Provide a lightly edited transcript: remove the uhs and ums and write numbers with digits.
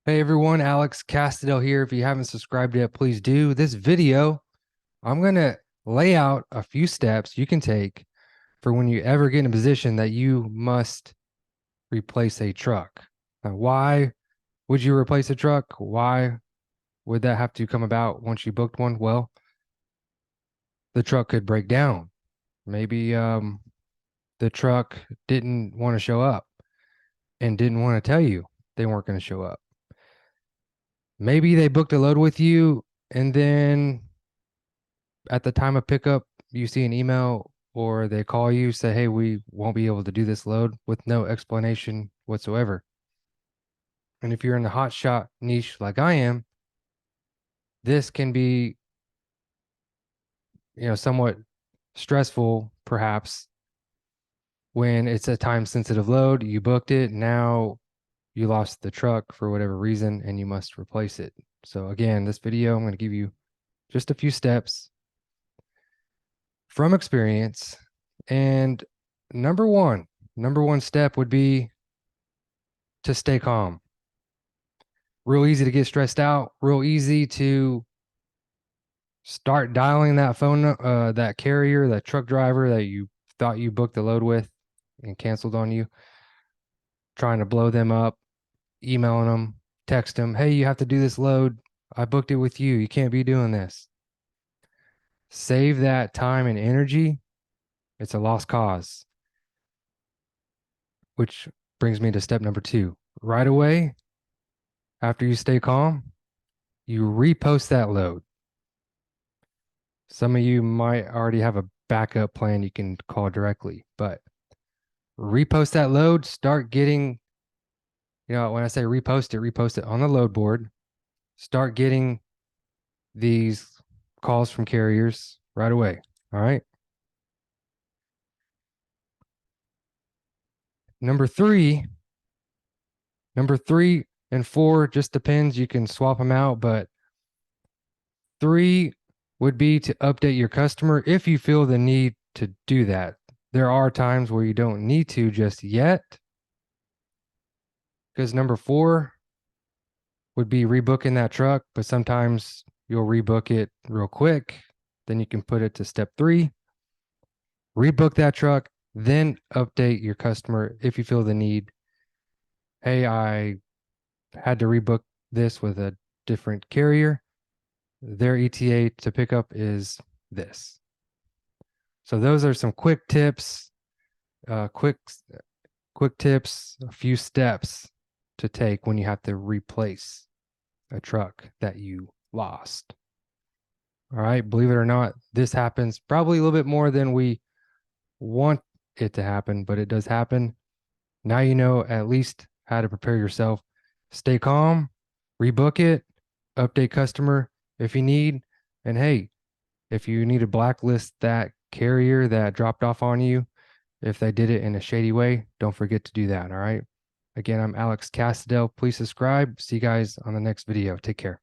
Hey everyone, Alex Castadel here. If you haven't subscribed yet, please do. This video, I'm going to lay out a few steps you can take for when you ever get in a position that you must replace a truck. Now, why would you replace a truck? Why would that have to come about once you booked one? Well, the truck could break down. Maybe the truck didn't want to show up and didn't want to tell you they weren't going to show up. Maybe they booked a load with you and then at the time of pickup, you see an email or they call you, say, hey, we won't be able to do this load with no explanation whatsoever. And if you're in the hot shot niche like I am, this can be, somewhat stressful perhaps when it's a time sensitive load. You booked it, now you lost the truck for whatever reason and you must replace it. So again, this video, I'm going to give you just a few steps from experience. And number one step would be to stay calm. Real easy to get stressed out, real easy to start dialing that phone, that carrier, that truck driver that you thought you booked the load with and canceled on you, trying to blow them up, emailing them, text them, hey, you have to do this load. I booked it with you. You can't be doing this. Save that time and energy. It's a lost cause. Which brings me to step number 2. Right away, after you stay calm, you repost that load. Some of you might already have a backup plan you can call directly, but repost that load, start getting, when I say repost it on the load board, start getting these calls from carriers right away. All right. Number three and 4 just depends. You can swap them out, but 3 would be to update your customer if you feel the need to do that. There are times where you don't need to just yet, because number 4 would be rebooking that truck, but sometimes you'll rebook it real quick. Then you can put it to step 3, rebook that truck, then update your customer if you feel the need. Hey, I had to rebook this with a different carrier. Their ETA to pick up is this. So those are some quick tips, quick tips, a few steps to take when you have to replace a truck that you lost. All right, believe it or not, this happens probably a little bit more than we want it to happen, but it does happen. Now you know at least how to prepare yourself. Stay calm, rebook it, update customer if you need. And hey, if you need to blacklist that carrier that dropped off on you, if they did it in a shady way, don't forget to do that. All right. Again, I'm Alex Castadel. Please subscribe. See you guys on the next video. Take care.